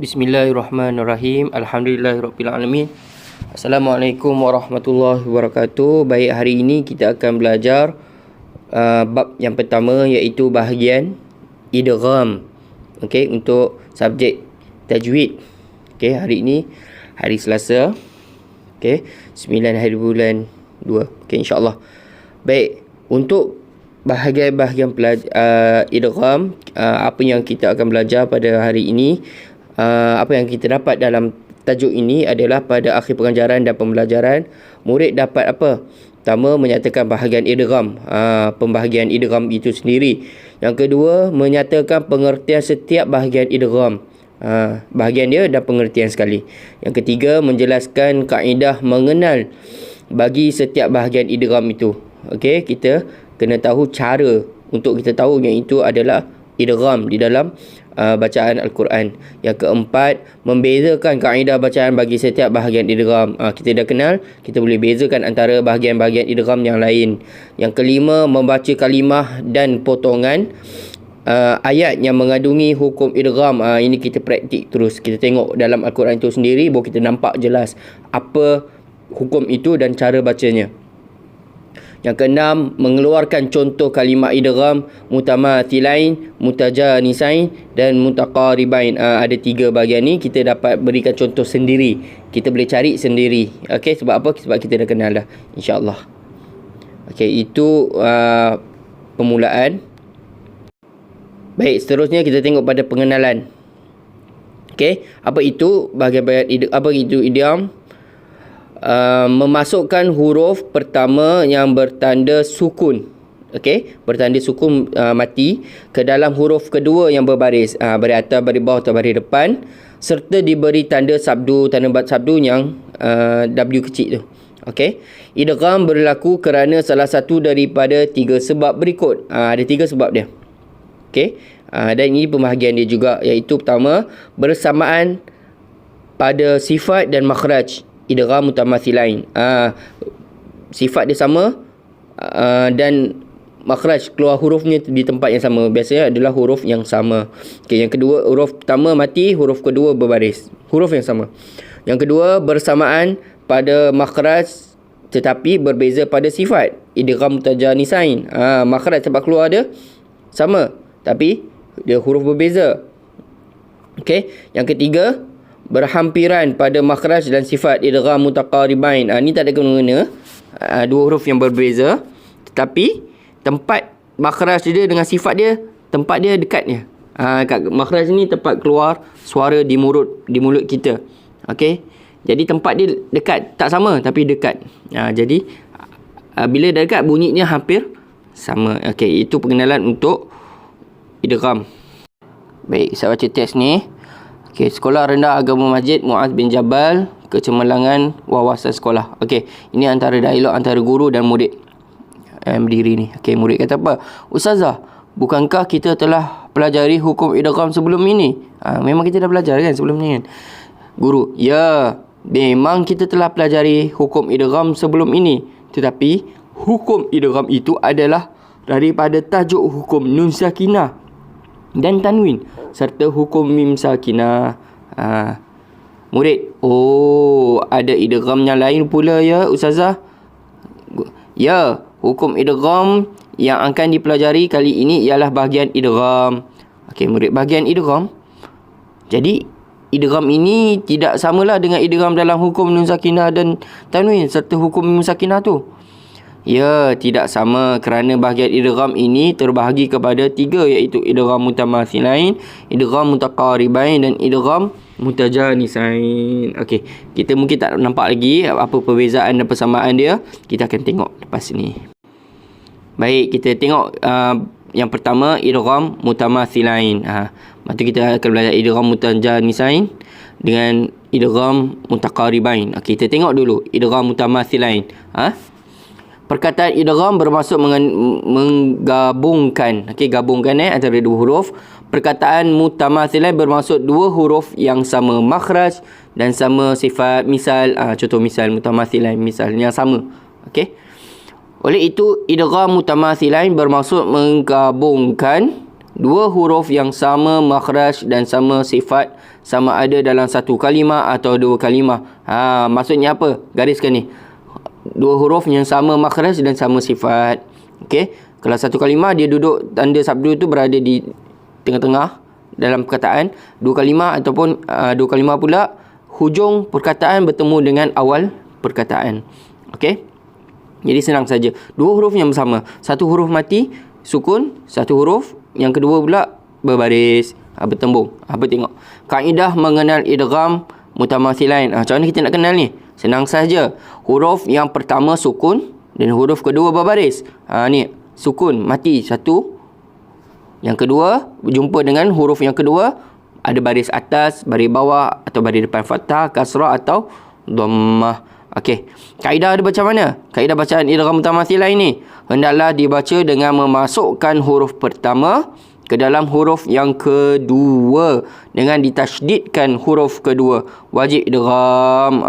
Bismillahirrahmanirrahim. Alhamdulillahirrabbilalamin. Assalamualaikum warahmatullahi wabarakatuh. Baik, hari ini kita akan belajar bab yang pertama, iaitu bahagian idgham. Okey, untuk subjek tajwid. Okey, hari ini hari Selasa. Okey, 9 hari bulan 2. Okey, insya-Allah. Baik, untuk bahagian-bahagian idgham, apa yang kita akan belajar pada hari ini, apa yang kita dapat dalam tajuk ini adalah pada akhir pengajaran dan pembelajaran, murid dapat apa? Pertama, menyatakan bahagian idgham, pembahagian idgham itu sendiri. Yang kedua, menyatakan pengertian setiap bahagian idgham, bahagian dia dan pengertian sekali. Yang ketiga, menjelaskan kaedah mengenal bagi setiap bahagian idgham itu. Okey, kita kena tahu cara untuk kita tahu yang itu adalah idgham di dalam bacaan Al-Quran. Yang keempat, membezakan kaedah bacaan bagi setiap bahagian idgham. Kita dah kenal, kita boleh bezakan antara bahagian-bahagian idgham yang lain. Yang kelima, membaca kalimah dan potongan ayat yang mengandungi hukum idgham. Ini kita praktik terus. Kita tengok dalam Al-Quran itu sendiri, baru kita nampak jelas apa hukum itu dan cara bacanya. Yang keenam, mengeluarkan contoh kalimah idgham mutamathilain, mutajanisain dan mutaqaribain. Ada tiga bahagian ni, kita dapat berikan contoh sendiri. Kita boleh cari sendiri. Okey, sebab apa? Sebab kita dah kenal dah, insya-Allah. Okey, itu permulaan. Baik, seterusnya kita tengok pada pengenalan. Okey, apa itu bahagian-bahagian apa itu idgham? Memasukkan huruf pertama yang bertanda sukun, okey, bertanda sukun mati ke dalam huruf kedua yang berbaris, baris atas, baris bawah atau baris depan, serta diberi tanda sabdu, tanda sabdu yang W kecil tu. Okey, idgham berlaku kerana salah satu daripada tiga sebab berikut. Ada tiga sebab dia. Okey, dan ini pembahagian dia juga, iaitu pertama, bersamaan pada sifat dan makhraj. Idgham mutamathilain, sifat dia sama, dan makhraj, keluar hurufnya di tempat yang sama, biasanya adalah huruf yang sama. Okey, yang kedua, huruf pertama mati, huruf kedua berbaris, huruf yang sama. Yang kedua, bersamaan pada makhraj tetapi berbeza pada sifat. Idgham mutajanisain, makhraj tempat keluar dia sama tapi dia huruf berbeza. Okey, yang ketiga, berhampiran pada makhraj dan sifat. Idgham mutaqaribain, ni tak ada kena-mengena, dua huruf yang berbeza tetapi tempat makhraj dia dengan sifat dia, tempat dia dekatnya. Kat makhraj ni tempat keluar suara di mulut kita. Okey, jadi tempat dia dekat, tak sama tapi dekat. Jadi bila dah dekat, bunyinya hampir sama. Okey, itu pengenalan untuk idgham. Baik, saya baca teks ni. Okey, Sekolah Rendah Agama Masjid Muaz bin Jabal, Kecemerlangan Wawasan Sekolah. Okey, ini antara dialog antara guru dan murid berdiri ni. Okey, murid kata apa? Ustazah, bukankah kita telah pelajari hukum idgham sebelum ini? Memang kita dah belajar kan sebelum ni kan? Guru, ya, memang kita telah pelajari hukum idgham sebelum ini. Tetapi hukum idgham itu adalah daripada tajuk hukum nun sakinah dan tanwin serta hukum mim sakinah. Murid, ada idgham yang lain pula ya Ustazah? Ya, hukum idgham yang akan dipelajari kali ini ialah bahagian idgham. Okey, murid, bahagian idgham. Jadi idgham ini tidak samalah dengan idgham dalam hukum nun sakinah dan tanwin serta hukum mim sakinah tu. Ya, tidak sama kerana bahagian idgham ini terbahagi kepada tiga, iaitu idgham mutamathilain, idgham mutaqaribain dan idgham mutajanisain. Okey, kita mungkin tak nampak lagi apa perbezaan dan persamaan dia. Kita akan tengok lepas ni. Baik, kita tengok yang pertama, idgham mutamathilain. Lepas tu kita akan belajar idgham mutajanisain dengan idgham mutaqaribain. Okey, kita tengok dulu idgham mutamathilain. Perkataan idgham bermaksud menggabungkan. Okey, gabungkan antara dua huruf. Perkataan mutamathilain bermaksud dua huruf yang sama makhraj dan sama sifat. Misal, contoh misal mutamathilain, misal yang sama. Okey. Oleh itu, idgham mutamathilain bermaksud menggabungkan Dua huruf yang sama makhraj dan sama sifat, sama ada dalam satu kalimah atau dua kalimah. Maksudnya apa? Gariskan ni. Dua huruf yang sama makhraj dan sama sifat. Okey. Kalau satu kalimah dia duduk, tanda sabdu tu berada di tengah-tengah dalam perkataan. Dua kalimah ataupun dua kalimah pula hujung perkataan bertemu dengan awal perkataan. Okey. Jadi senang saja. Dua huruf yang bersama. Satu huruf mati, sukun. Satu huruf. Yang kedua pula berbaris, bertembung. Apa tengok. Kaedah mengenal idgham mutamathilain. Macam mana kita nak kenal ni? Senang saja. Huruf yang pertama sukun dan huruf kedua berbaris. Ni sukun mati satu. Yang kedua berjumpa dengan huruf yang kedua, ada baris atas, baris bawah atau baris depan fathah, kasrah atau dhammah. Okey. Kaedah ada macam mana? Kaedah bacaan idgham mutamathilain ni hendaklah dibaca dengan memasukkan huruf pertama ke dalam huruf yang kedua dengan ditasydidkan huruf kedua. Wajib idgham.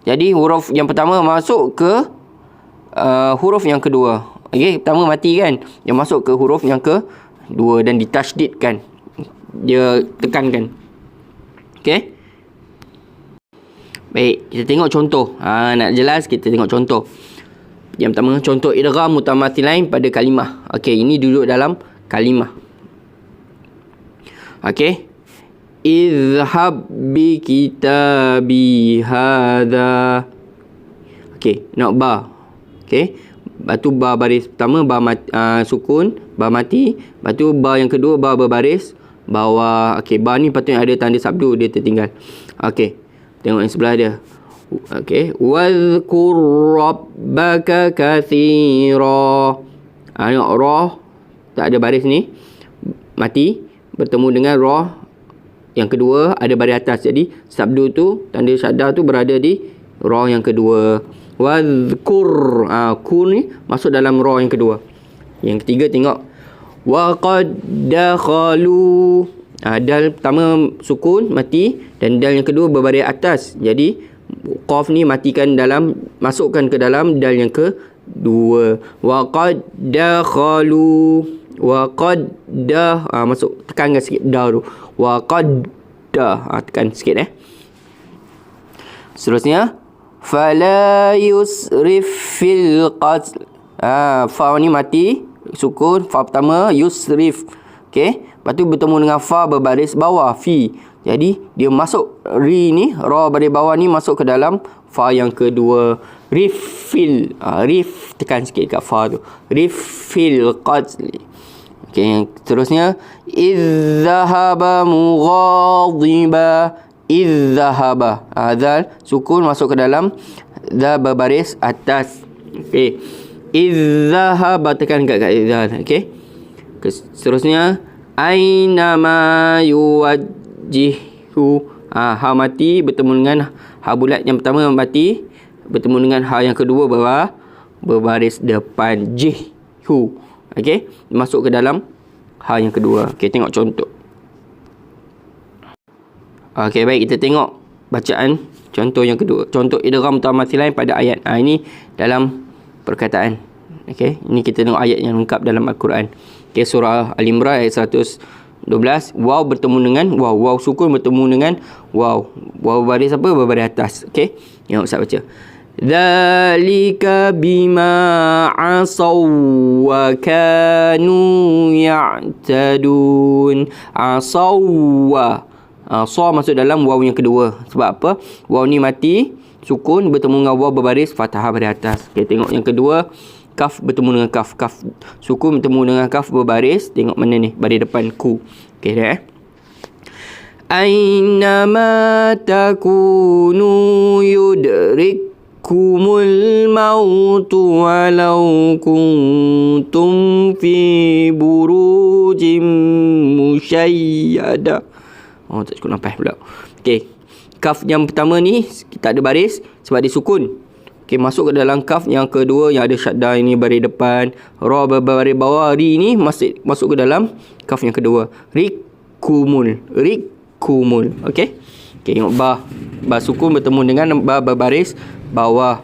Jadi huruf yang pertama masuk ke huruf yang kedua. Okey, pertama mati kan? Dia masuk ke huruf yang kedua dan ditasydidkan. Dia tekankan. Okey. Baik, kita tengok contoh. Nak jelas kita tengok contoh. Yang pertama, contoh idgham mutamathilain pada kalimah. Okey, ini duduk dalam kalimah. Okey. Izhab bi kitabi hadha. Okey, nak ba. Okey. Batu ba baris pertama, ba sukun, ba mati. Batu ba yang kedua, ba berbaris bawah. Okey, ba ni patutnya ada tanda sabdu, dia tertinggal. Okey. Tengok yang sebelah dia. Okey. Wadhkur rabbaka kathira. Tengok ra. Tak ada baris ni. Mati. Bertemu dengan ra. Yang kedua ada baris atas. Jadi sabdu tu, tanda syaddah tu berada di ra yang kedua. Wadhkur. Ku ni masuk dalam ra yang kedua. Yang ketiga tengok. Wa qad dakhalu. Dal pertama sukun mati dan dal yang kedua berbaris atas. Jadi qaf ni matikan dalam, masukkan ke dalam dal yang kedua. Wa qad dakhalu. Wa qad masuk, tekankan sikit dah tu. Wa qad tekan sikit Seterusnya fala yusrif fil qatl. Fa ni mati, sukun, fa pertama yusrif. Okey. Lepas tu bertemu dengan fa berbaris bawah, fi. Jadi dia masuk ri ni, ra baris bawah ni masuk ke dalam fa yang kedua. Rifil. Rif, tekan sikit kat fa tu. Rifil qatli. Okey, yang seterusnya izzahaba mughadiba. Izzahaba. Zal sukun masuk ke dalam, za berbaris atas. Okey. Izzahaba, tekan kat zal. Okey. Seterusnya aina ma yuwajjihu. Ha mati bertemu dengan ha bulat yang pertama mati, bertemu dengan ha yang kedua bawah berbaris depan, jihu. Okey, masuk ke dalam ha yang kedua. Okey, tengok contoh. Okey, baik, kita tengok bacaan contoh yang kedua. Contoh idgham mutamathilain pada ayat. Ini dalam perkataan. Okey, ini kita tengok ayat yang lengkap dalam Al-Quran. Okey, surah Al-Imran ayat 112. Waw bertemu dengan waw. Waw sukun bertemu dengan waw. Waw baris apa? Berbaris atas. Okey, yang Ustaz baca. Dzalika bima asaw wa kanu ya'tadun. Asaw. Sa masuk dalam waw yang kedua. Sebab apa? Waw ni mati, sukun bertemu dengan waw berbaris fathah baris atas. Okey, tengok yang kedua. Kaf bertemu dengan kaf. Kaf sukun bertemu dengan kaf berbaris. Tengok mana ni? Baris depan ku. Okey dah Aynama takunu yudrikkumul mautu walau kuntum fi burujim musyayyada. Tak cukup nampak pula. Okey. Kaf yang pertama ni kita ada baris sebab dia sukun. Okey, masuk ke dalam kaf yang kedua yang ada syaddah ini baris depan, ra berbaris bawah, ri ni masuk ke dalam kaf yang kedua. Rikumul. Okey. Okey, tengok ba. Ba sukun bertemu dengan ba berbaris bawah.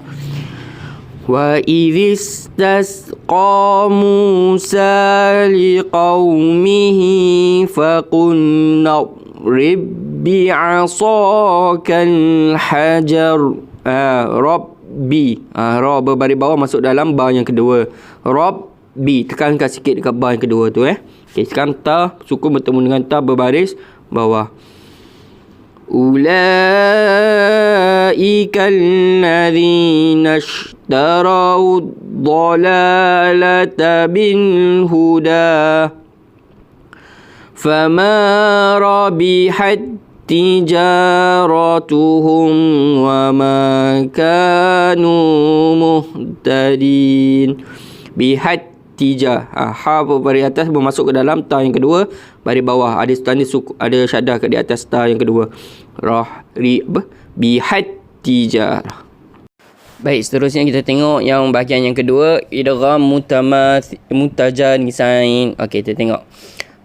وإذ استسقى موسى لقومه فقلنا اضرب بعصاك الحجر. Rabbi. Ra berbaris bawah masuk dalam ba yang kedua. Rabbi. Tekankan sikit dekat ba yang kedua tu Okay, sekarang ta sukun bertemu dengan ta berbaris bawah. Ulaika alladhina ishtarau ad-dalalata bil huda fama rabihat tijaratuhum wa ma kanu muhtadin. Bihat tija. Ha baris atas bermasuk ke dalam ta yang kedua, baris bawah ada tanda suku, ada syaddah kat di atas ta yang kedua. Bihat tija. Baik, seterusnya kita tengok yang bahagian yang kedua, idgham mutajanisain. Okey, kita tengok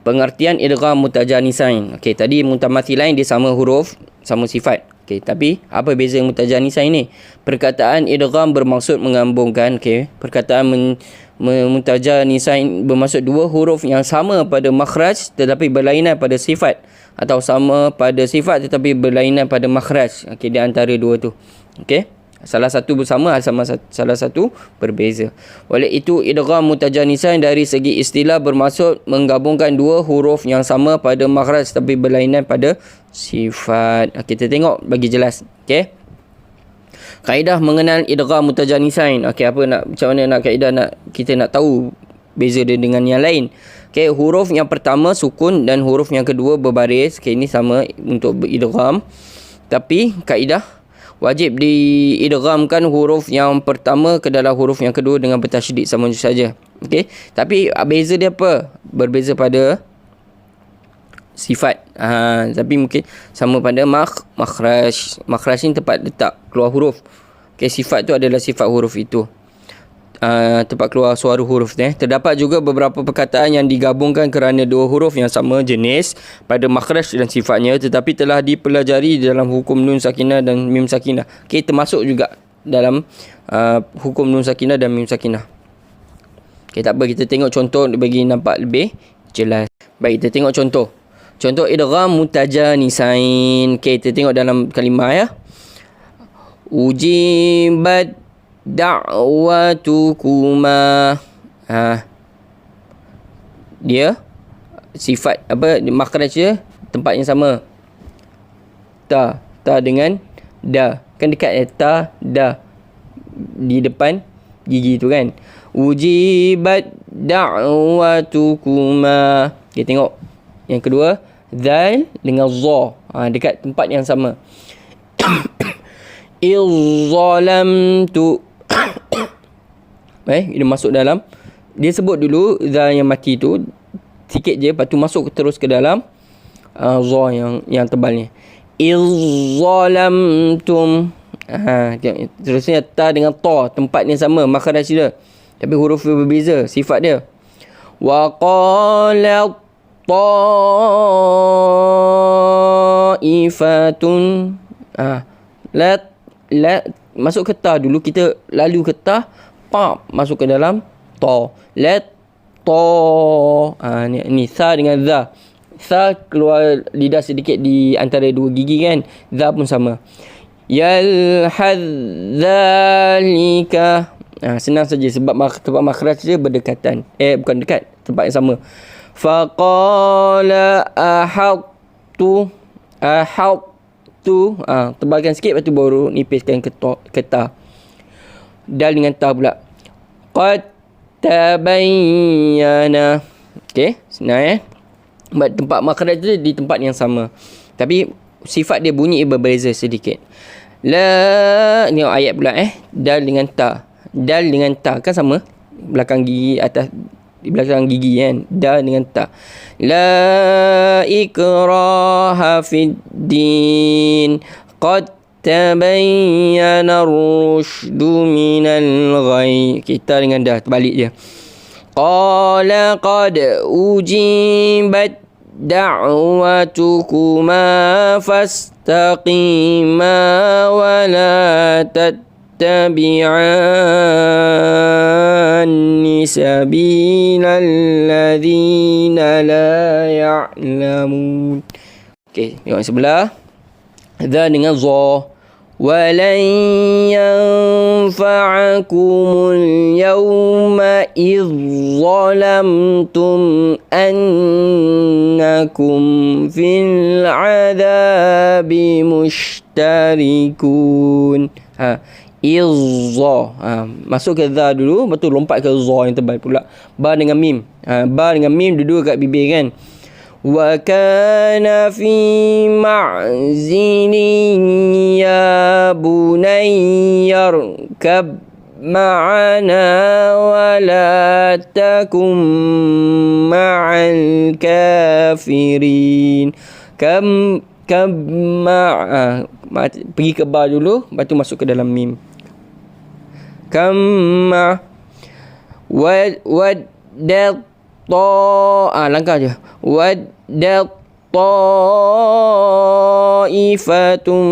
pengertian idgham mutajanisain. Okey, tadi mutamathilain dia sama huruf, sama sifat. Okey, tapi apa beza mutajanisain ni? Perkataan idgham bermaksud menggabungkan. Okey, perkataan mutajanisain bermaksud dua huruf yang sama pada makhraj tetapi berlainan pada sifat, atau sama pada sifat tetapi berlainan pada makhraj. Okey, di antara dua tu. Okey, salah satu bersama, salah satu berbeza. Oleh itu idgham mutajanisain dari segi istilah bermaksud menggabungkan dua huruf yang sama pada makhraj tapi berlainan pada sifat. Okey, kita tengok bagi jelas. Okey, kaedah mengenal idgham mutajanisain. Okey, macam mana nak kaedah kita nak tahu beza dia dengan yang lain. Okey, huruf yang pertama sukun dan huruf yang kedua berbaris. Okey, ini sama untuk idgham, tapi kaedah wajib diidghamkan huruf yang pertama ke dalam huruf yang kedua dengan bertasydid sama saja. Okey, tapi beza dia apa? Berbeza pada sifat. Tapi mungkin sama pada makhraj. Makhraj ni tempat letak keluar huruf. Okey, sifat tu adalah sifat huruf itu. Tempat keluar suara huruf ni. Terdapat juga beberapa perkataan yang digabungkan kerana dua huruf yang sama jenis pada makhraj dan sifatnya, tetapi telah dipelajari dalam hukum nun sakinah dan mim sakinah. Okey, termasuk juga dalam hukum nun sakinah dan mim sakinah. Okey, tak apa, kita tengok contoh bagi nampak lebih jelas. Baik, kita tengok contoh. Contoh idgham mutajanisain. Okey, kita tengok dalam kalimah ya. Ujibat da'watukuma. Dia sifat apa, makhraj dia tempat yang sama. Ta dengan da. Kan dekat ta da di depan gigi tu kan. Ujibat da'watukuma. Kita tengok yang kedua, zal dengan za. Dekat tempat yang sama. Izzalamtu. Dia masuk dalam, dia sebut dulu za yang mati tu sikit je, lepas tu masuk terus ke dalam za yang tebal ni. Izzalamtum. Terusnya ta dengan ta, tempat yang sama, makhraj dia, tapi huruf dia berbeza, sifat dia. Wa qala ta'ifatun. La masuk ke ta dulu, kita lalu ke ta, masuk ke dalam ta. La ta. Ni sa dengan za. Sa keluar lidah sedikit di antara dua gigi kan. Za pun sama. Yalhadzalika. Senang saja sebab tempat makhraj dia berdekatan. Bukan dekat, tempat yang sama. Faqala ahadtu. Tebalkan sikit, lepas tu baru nipiskan ke ta. Dal dengan ta pula. Qad tabayyana. Okey, senang tempat makhraj tu di tempat yang sama, tapi sifat dia bunyi berbeza sedikit. La, ni ayat pula dal dengan ta. Dal dengan ta kan sama, belakang gigi, atas di belakang gigi kan. Dal dengan ta. La ikraha fid din. Qad tabayyana ar-rusydu minal ghayy. Kita dengan dah terbalik je. Qala qad ujibat da'watukuma fastaqima wa la tattabi'anni sabilal ladzina la ya'lamun. Okey, tengok sebelah. Dha dengan za. Walan yanfa'akumul yawma idh zalamtum annakum fil adabi mushtarikun. Izza. Masuk ke za dulu, betul lompat ke za yang tebal pula. Ba dengan mim. Ba dengan mim duduk kat bibir kan. Wa kana fi ma'zilin ya bunayyar kab ma'ana wa la takum ma'al kafirin. Pergi ke ba dulu, lepas tu masuk ke dalam mim. Kamma waddat langkah je. Waddat ta'ifatum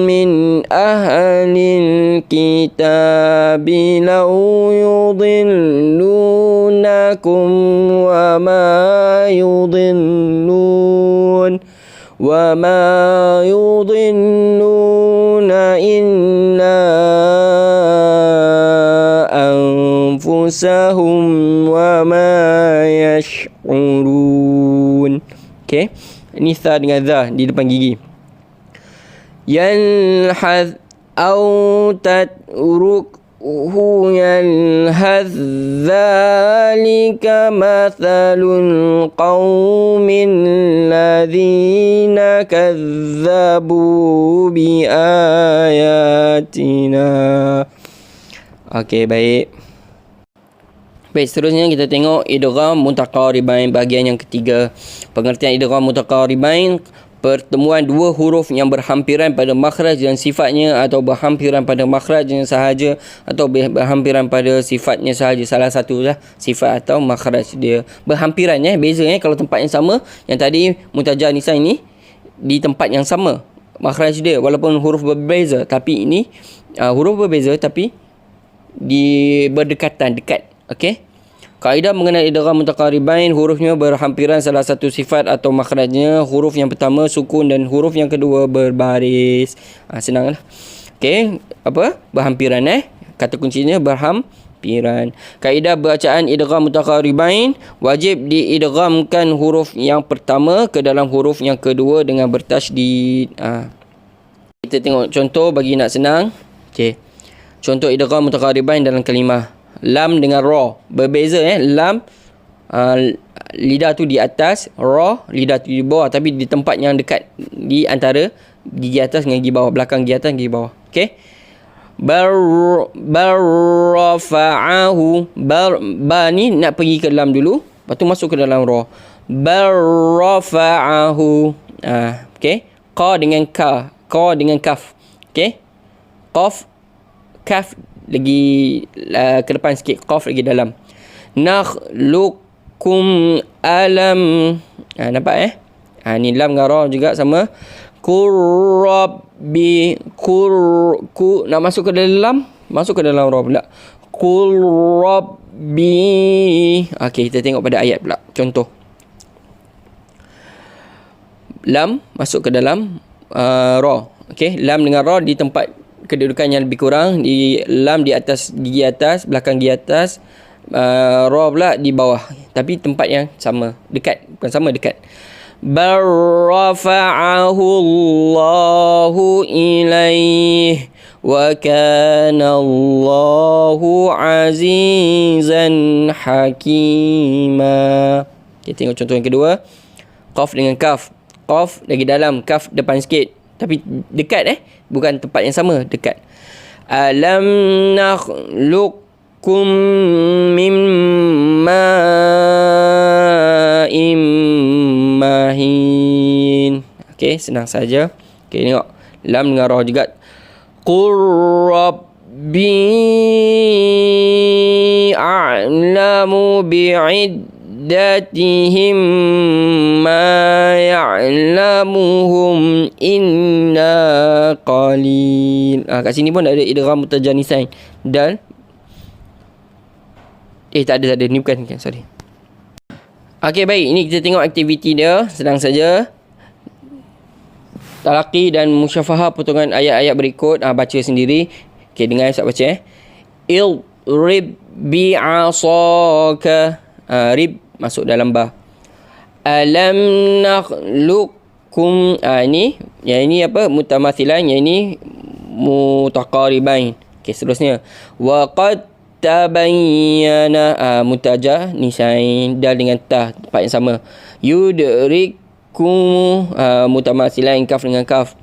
min ahlil kitabi law yudillunakum wa ma yudilluna illa anfusahum wa ma yash'urun. Okay, ini tha dengan dha di depan gigi. Yalhaz au tatruhu yalhaz dhalika mathalul qawmin ladhina kazzabu bi ayatina. Okey, baik. Baik, seterusnya kita tengok idgham mutaqaribain bahagian yang ketiga. Pengertian idgham mutaqaribain, pertemuan dua huruf yang berhampiran pada makhraj dan sifatnya, atau berhampiran pada makhrajnya sahaja, atau berhampiran pada sifatnya sahaja. Salah satu lah sifat atau makhraj dia berhampiran, beza kalau tempat yang sama. Yang tadi Muntajah Nisa ini di tempat yang sama makhraj dia, walaupun huruf berbeza, tapi ini huruf berbeza tapi di berdekatan, dekat. Okey. Kaedah mengenai idgham mutaqaribain, hurufnya berhampiran salah satu sifat atau makhrajnya. Huruf yang pertama sukun dan huruf yang kedua berbaris. Senanglah. Okey, apa? Berhampiran Kata kuncinya berhampiran. Kaedah bacaan idgham mutaqaribain, wajib diidghamkan huruf yang pertama ke dalam huruf yang kedua dengan bertasydid. Kita tengok contoh bagi nak senang. Okey. Contoh idgham mutaqaribain dalam kalimah lam dengan ra. Berbeza lam lidah tu di atas, ra lidah tu di bawah, tapi di tempat yang dekat di antara gigi atas dengan gigi bawah, belakang gigi atas dan gigi bawah. Okey. Barrafa'ahu. Ba ni nak pergi ke lam dulu, lepas tu masuk ke dalam ra. Barrafa'ahu. Okey. Qa dengan ka, qa dengan kaf. Okey. Qaf, kaf lagi ke depan sikit, qaf lagi dalam. Nakhluqukum alam. Nampak ni lam dengan ra juga sama. Qurrabbi ku nak masuk ke dalam, masuk ke dalam ra pula. Qurrabbi. Okey, kita tengok pada ayat pula. Contoh. Lam masuk ke dalam ra. Okey, lam dengan ra di tempat kedudukan yang lebih kurang. Di lam di atas gigi atas, belakang gigi atas, ra pula di bawah, tapi tempat yang sama, dekat, bukan sama, dekat. Barrafa'ahu Allahu ilaih wa kana Allahu azizan hakima. Kita tengok contoh yang kedua. Qaf dengan kaf. Qaf lagi dalam, kaf depan sikit, tapi dekat bukan tempat yang sama, dekat. Alam nakhluqukum min ma'in mahin. Okey, senang saja. Okey, tengok lam dengan ra juga. Qur rabbi a'lamu bi'id عدتهم ما يعلمهم إلا قليل. Kat sini pun ada idgham mutajanisain. Dal. Tak ada. Ni bukan. Sorry. Okey, baik. Ini kita tengok aktiviti dia. Senang saja. Talaqi dan musyafahah potongan ayat-ayat berikut. Baca sendiri. Okey, dengar saya baca. Rib bi'asaka. Rib masuk dalam ba. Alam nakhluqkum. Yang ini apa? Mutamathilan. Yang ini mutaqaribain. Okey, seterusnya. Wa qad tabayyana. Mutajah nisain dal dengan ta, tempat yang sama. Yudrikum. Mutamathilan kaf dengan kaf.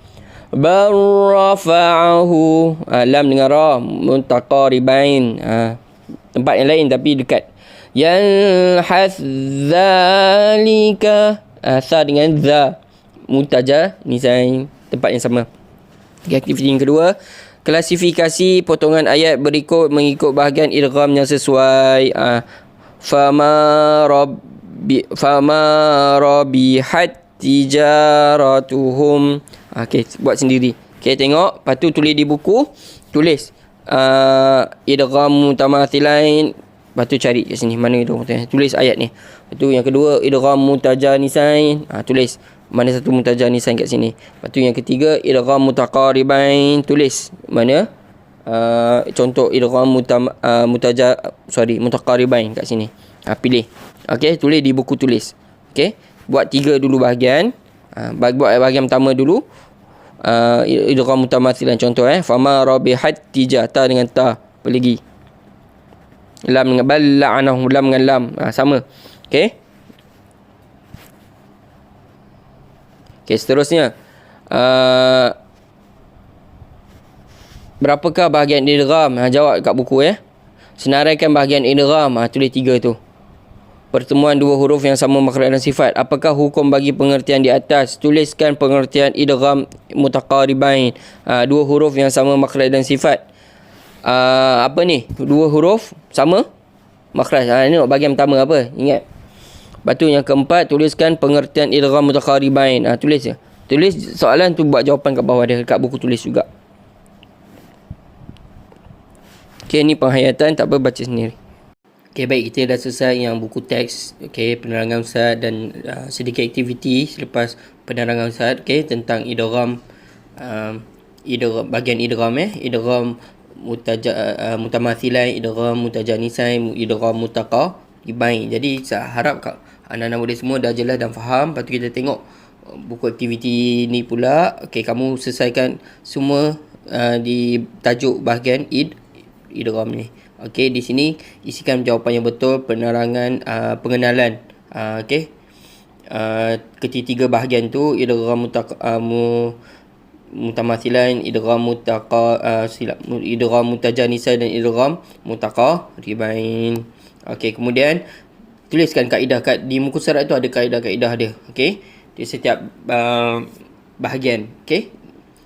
Barrafa'ahu. Lam dengan ra, mutaqaribain. Tempat yang lain tapi dekat. Yalhath dhalika. Sa dengan za, mutajah nisain, tempat yang sama. Aktiviti yang kedua, klasifikasi potongan ayat berikut mengikut bahagian idgham yang sesuai. Fama rabihat tijaratuhum. Okey, buat sendiri. Okey, tengok. Lepas tu tulis di buku. Tulis idgham mutamathilain. Lepas tu cari kat sini. Mana itu? Tulis ayat ni. Lepas tu yang kedua, idgham mutajanisain. Tulis mana satu mutajanisain kat sini. Lepas tu yang ketiga, idgham mutaqaribain. Tulis mana contoh idgham mutaqaribain kat sini. Pilih. Okey, tulis di buku tulis. Okey, buat 3 dulu bahagian. Buat bahagian pertama dulu. Idgham mutamathilan contoh fama rabihat tijata dengan ta, apa lagi? Lam dengan bal, la'anahu, lam dengan lam. Sama. Okey. Okey, seterusnya. Berapakah bahagian idgham? Jawab kat buku Senaraikan bahagian idgham. Tulis 3 tu. Pertemuan dua huruf yang sama makhraj dan sifat. Apakah hukum bagi pengertian di atas? Tuliskan pengertian idgham mutaqaribain. Dua huruf yang sama makhraj dan sifat. Apa ni? Dua huruf sama makhraj. Ini bahagian pertama apa? Ingat. Lepas tu yang keempat, tuliskan pengertian idgham mutaqaribain. Tulis je. Tulis soalan tu, buat jawapan kat bawah dia. Kat buku tulis juga. Okey, ni penghayatan, tak apa, baca sendiri. Okey, baik, kita dah selesai yang buku teks. Okey, penerangan Ustaz dan sedikit aktiviti selepas penerangan Ustaz. Okey, tentang idgham, bahagian idgham idgham mutamathilan, idgham mutajanisain, idgham mutaqaribain. Jadi saya harap anak-anak murid semua dah jelas dan faham. Lepas tu kita tengok buku aktiviti ni pula. Okey, kamu selesaikan semua di tajuk bahagian idgham ni. Okey, di sini isikan jawapan yang betul, penerangan, pengenalan. Okey. Ketiga bahagian tu, idgham mutamathilan, idgham idgham mutajanisain dan idgham mutaqaribain. Okey, kemudian tuliskan kaedah di muka surat tu, ada kaedah-kaedah dia. Okey. Di setiap bahagian. Okey.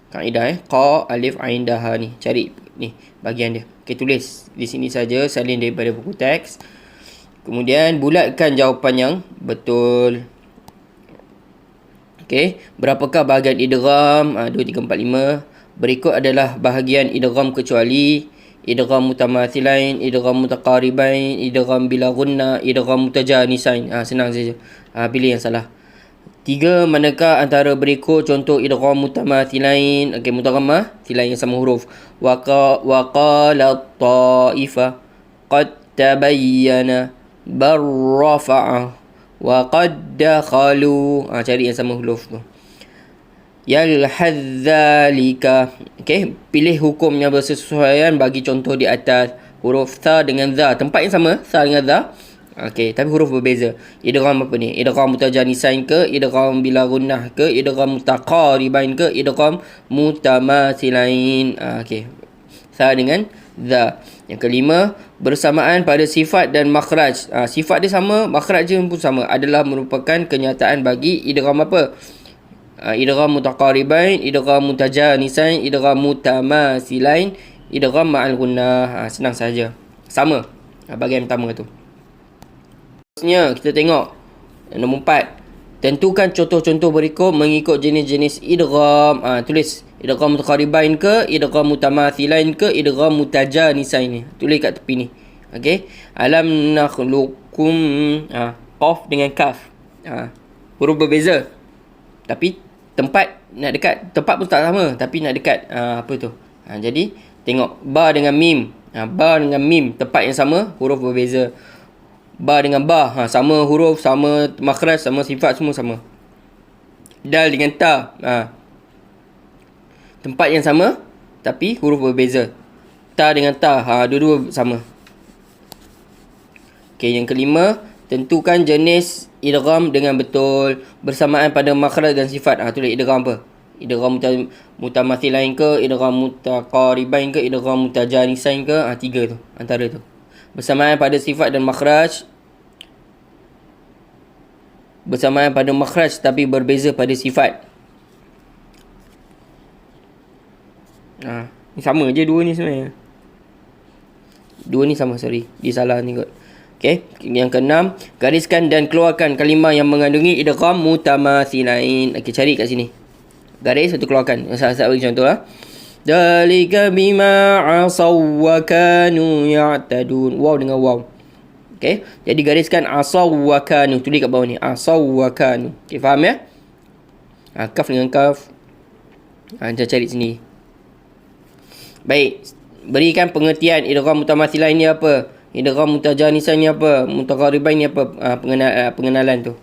Kaedah qa, alif, ain, dah, ni. Cari ni bahagian dia. Okey, tulis di sini saja salin daripada buku teks. Kemudian bulatkan jawapan yang betul. Okey, berapakah bahagian idgham? 2, 3, 4, 5. Berikut adalah bahagian idgham kecuali idgham mutamathilain, idgham mutaqaribain, idgham bila gunna, idgham mutajanisain. Senang saja. Pilih yang salah. 3. Manakah antara berikut contoh idgham mutamathilain? Okey, mutamathilain yang sama huruf. Wa qala ta'ifa qad tabayyana barrafa'a wa qad dakhalu. Cari yang sama huruf tu. Yalhadzalika. Okey, pilih hukum yang bersesuaian bagi contoh di atas. Huruf tha dengan za, tempat yang sama, tha dengan za. Okey, tapi huruf berbeza. Idgham apa ni? Idgham mutajanisain ke, idgham bila gunnah ke, idgham mutaqaribain ke, idgham mutamathilain. Okey. Sa dengan za. Yang kelima, bersamaan pada sifat dan makhraj. Sifat dia sama, makhraj dia pun sama. Adalah merupakan kenyataan bagi idgham apa? Idgham mutaqaribain, idgham mutajanisain, idgham mutamathilain, idgham ma'al gunnah. Senang saja. Sama bahagian pertama tu. Seterusnya kita tengok nombor 4. Tentukan contoh-contoh berikut mengikut jenis-jenis idgham. Tulis idgham mutaqaribain ke, idgham mutamathilain ke, idgham mutajanisain ni. Tulis kat tepi ni. Okey. Alam nakhluqukum, qaf dengan kaf. Huruf berbeza. Tapi tempat nak dekat. Tempat pun tak sama tapi nak dekat. Apa tu? Jadi tengok ba dengan mim. Ba dengan mim tempat yang sama, huruf berbeza. Ba dengan ba, sama huruf, sama makhraj, sama sifat, semua sama. Dal dengan ta, tempat yang sama tapi huruf berbeza. Ta dengan ta, dua-dua sama. Okey, yang kelima, tentukan jenis idgham dengan betul bersamaan pada makhraj dan sifat. Tulis idgham apa? Idgham mutamathilain ke, idgham mutaqaribain ke, idgham mutajanisain ke, tiga tu, antara tu. Bersamaan pada sifat dan makhraj. Bersamaan pada makhraj tapi berbeza pada sifat. Ni sama je dua ni sebenarnya. Dua ni sama, sorry. Dia salah ni kot. Okey, yang keenam, gariskan dan keluarkan kalimah yang mengandungi idgham mutamathilain. Okey, cari kat sini. Garis, satu keluarkan. Saya bagi contoh lah. Dalika bima asaw wa kanu ya'tadun. Waw dengan waw. Okey, jadi gariskan asaw wa kanu. Tulis kat bawah ni. Asaw wa kanu. Okey, faham ya? Kaf dengan kaf. Kita cari sini. Baik. Berikan pengertian idgham mutamathilain ni apa? Idgham mutajanisain ni apa? Mutaqaribain ni apa? Pengenalan tu.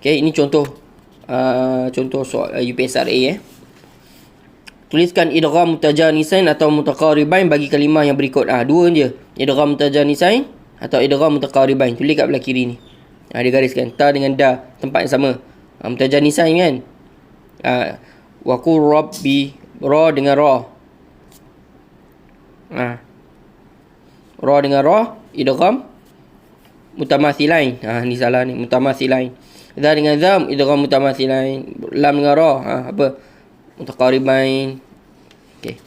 Okey, ini contoh soal UPSRA . Tuliskan idgham mutajanisain atau mutaqaribain bagi kalimah yang berikut. Dua je. Idgham mutajanisain atau idgham mutaqaribain. Tulis kat belah kiri ni. Dia gariskan ta dengan da, tempat yang sama. Mutajanisain kan. Wa qur rabbi, ra dengan ra. Ra dengan ra, idgham mutamathilain. Ni salah ni, mutamathilain. Dha dengan dha, idgham mutamathilain. Lam dengan ra, apa? Mutaqaribain. Okey.